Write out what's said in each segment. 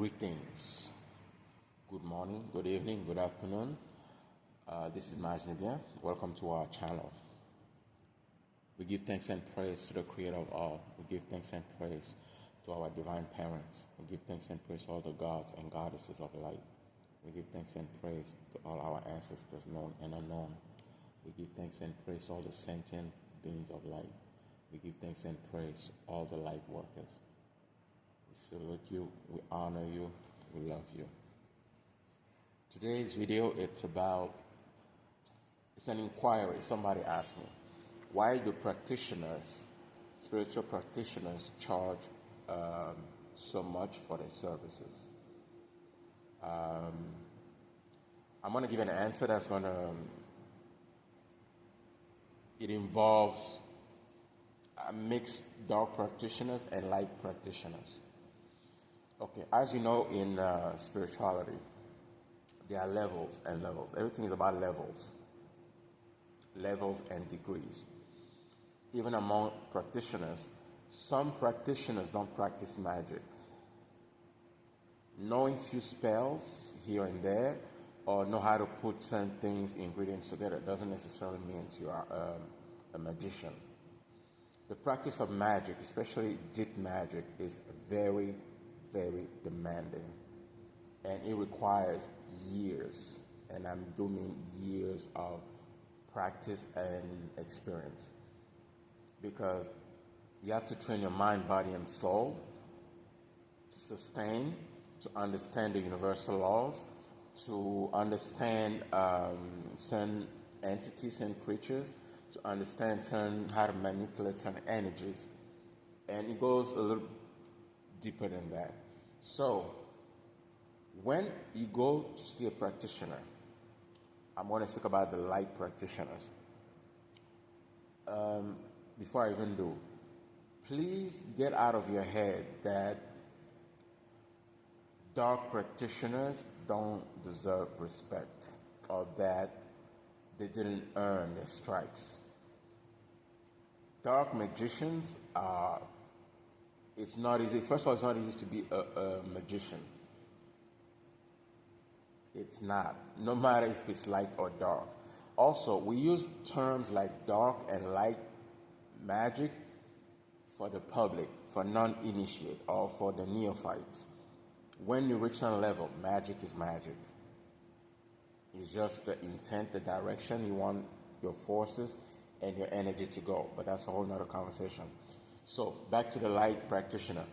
Greetings. Good morning, good evening, good afternoon. This is Majnibia. Welcome to our channel. We give thanks and praise to the Creator of all. We give thanks and praise to our divine parents. We give thanks and praise to all the gods and goddesses of light. We give thanks and praise to all our ancestors, known and unknown. We give thanks and praise to all the sentient beings of light. We give thanks and praise to all the light workers. We salute you, we honor you, we love you. Today's video, it's an inquiry. Somebody asked me, why do spiritual practitioners charge so much for their services? I'm going to give an answer it involves mixed dark practitioners and light practitioners. Okay, as you know, in spirituality, there are levels and levels. Everything is about levels and degrees. Even among practitioners, some practitioners don't practice magic. Knowing few spells here and there, or know how to put certain ingredients together, doesn't necessarily mean you are a magician. The practice of magic, especially deep magic, is very, very demanding, and it requires years, and I do mean years of practice and experience, because you have to train your mind, body, and soul to sustain, to understand the universal laws, to understand certain entities and creatures, to understand how to manipulate certain energies, and it goes a little deeper than that. So when you go to see a practitioner, I'm going to speak about the light practitioners. Before I even do, please get out of your head that dark practitioners don't deserve respect, or that they didn't earn their stripes. Dark magicians are, it's not easy. First of all, it's not easy to be a magician. It's not, no matter if it's light or dark. Also, we use terms like dark and light magic for the public, for non-initiate, or for the neophytes. When you reach that level, magic is magic. It's just the intent, the direction you want your forces and your energy to go. But that's a whole nother conversation. So back to the light practitioner.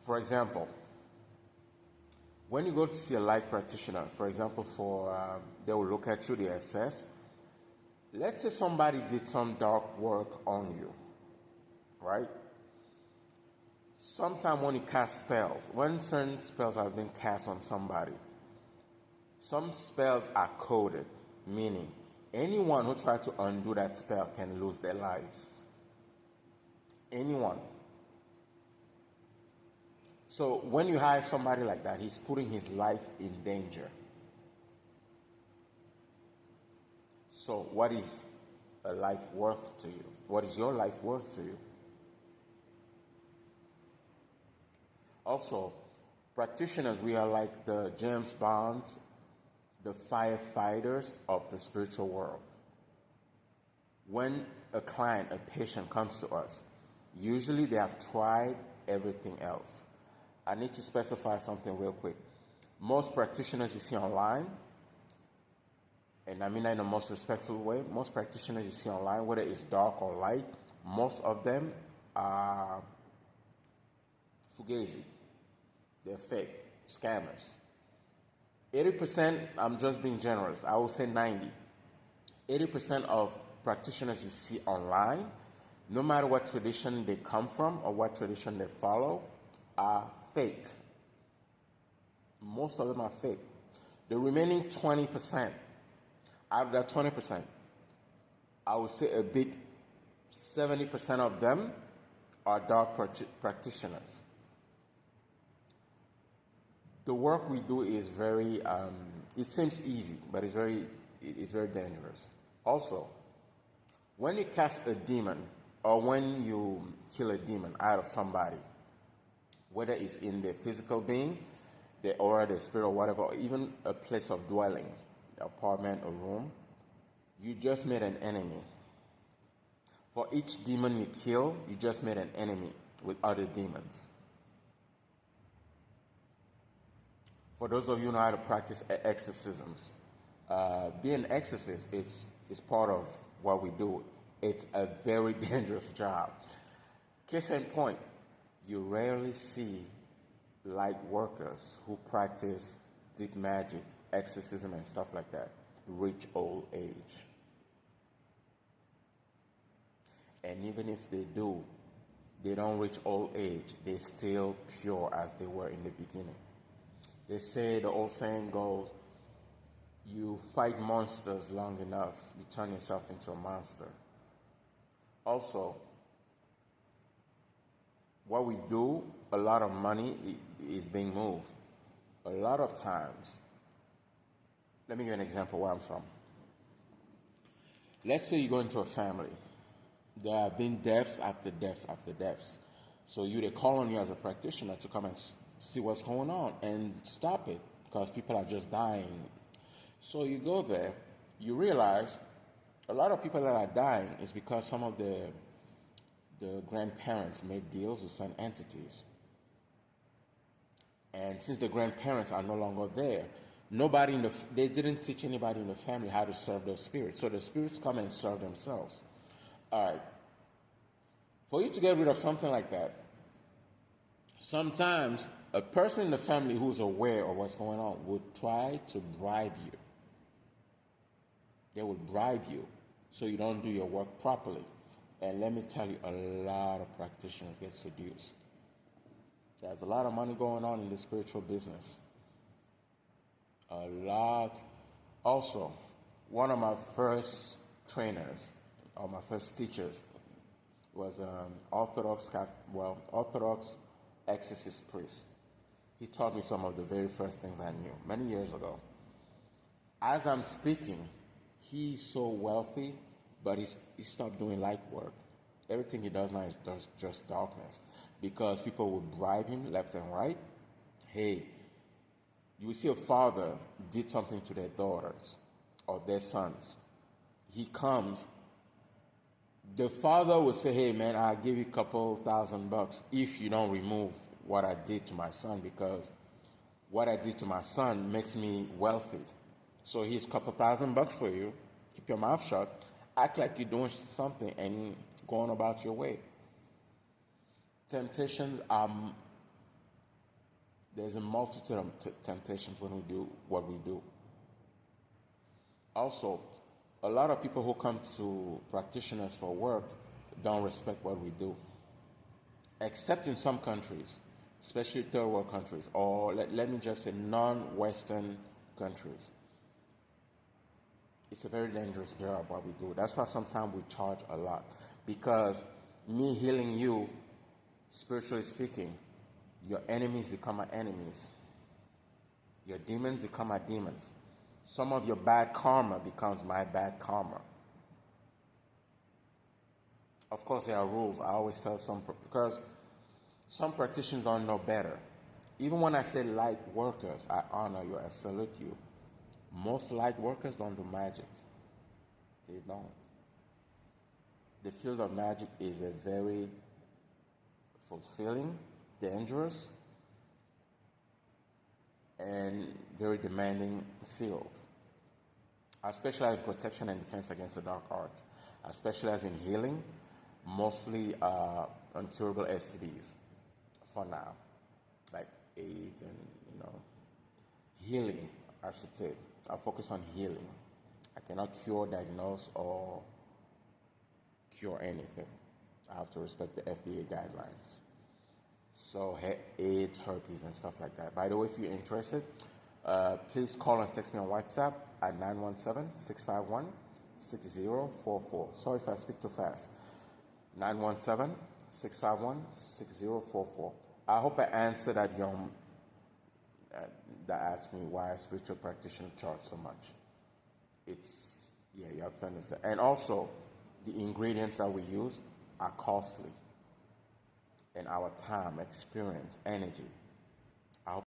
For example, when you go to see a light practitioner, for example, they will look at you, they assess. Let's say somebody did some dark work on you, right? Sometimes when you cast spells, when certain spells have been cast on somebody, some spells are coded, meaning anyone who tries to undo that spell can lose their lives. Anyone. So when you hire somebody like that, he's putting his life in danger. So what is a life worth to you? What is your life worth to you? Also, practitioners, we are like the James Bonds, the firefighters of the spiritual world. When a client, a patient comes to us, usually they have tried everything else. I need to specify something real quick. Most practitioners you see online, and I mean that in the most respectful way, most practitioners you see online, whether it's dark or light, most of them are fugazi. They're fake, scammers. 80%, I'm just being generous, I will say 90. 80% of practitioners you see online, no matter what tradition they come from or what tradition they follow, are fake. Most of them are fake. The remaining 20%, out of that 20%, I would say a big 70% of them are dark practitioners. The work we do is very, it seems easy, but it's very dangerous. Also, when you cast a demon, or when you kill a demon out of somebody, whether it's in the physical being, the aura, the spirit, or whatever, or even a place of dwelling, apartment or room, you just made an enemy. For each demon you kill, you just made an enemy with other demons. For those of you who know how to practice exorcisms, being an exorcist is part of what we do. It's a very dangerous job. Case in point, you rarely see light workers who practice deep magic, exorcism, and stuff like that reach old age. And even if they do, they don't reach old age. They're still pure as they were in the beginning. They say, the old saying goes, you fight monsters long enough, you turn yourself into a monster. Also, what we do, a lot of money is being moved. A lot of times, let me give you an example where I'm from. Let's say you go into a family. There have been deaths after deaths after deaths. So they call on you as a practitioner to come and see what's going on and stop it, because people are just dying. So you go there, you realize a lot of people that are dying is because some of the grandparents made deals with some entities. And since the grandparents are no longer there, they didn't teach anybody in the family how to serve those spirits. So the spirits come and serve themselves. All right. For you to get rid of something like that, sometimes a person in the family who's aware of what's going on will try to bribe you. They will bribe you so you don't do your work properly. And let me tell you, a lot of practitioners get seduced. There's a lot of money going on in the spiritual business. A lot. Also, one of my first trainers, or my first teachers, was Orthodox exorcist priest. He taught me some of the very first things I knew many years ago. As I'm speaking, he's so wealthy, but he stopped doing light work. Everything he does now is just darkness, because people would bribe him left and right. Hey, you will see a father did something to their daughters or their sons. He comes. The father would say, hey man, I'll give you a couple $1,000 if you don't remove what I did to my son, because what I did to my son makes me wealthy. So here's a couple $1,000 for you. Keep your mouth shut. Act like you're doing something and go on about your way. Temptations are, there's a multitude of temptations when we do what we do. Also, a lot of people who come to practitioners for work don't respect what we do. Except in some countries, especially third world countries, or let me just say non-Western countries. It's a very dangerous job what we do. That's why sometimes we charge a lot. Because me healing you, spiritually speaking, your enemies become my enemies. Your demons become my demons. Some of your bad karma becomes my bad karma. Of course, there are rules. I always tell because some practitioners don't know better. Even when I say light workers, I honor you, I salute you. Most light workers don't do magic. They don't. The field of magic is a very fulfilling, dangerous, and very demanding field. I specialize in protection and defense against the dark arts. I specialize in healing, mostly uncurable STDs for now, like AIDS and healing, I should say. I focus on healing. I cannot cure, diagnose, or cure anything. I have to respect the FDA guidelines. So AIDS, herpes, and stuff like that. By the way, if you're interested, please call and text me on WhatsApp at 917-651-6044. Sorry if I speak too fast. 917-651-6044. I hope I answered that young that asked me why a spiritual practitioner charge so much. You have to understand. And also, the ingredients that we use are costly. And our time, experience, energy.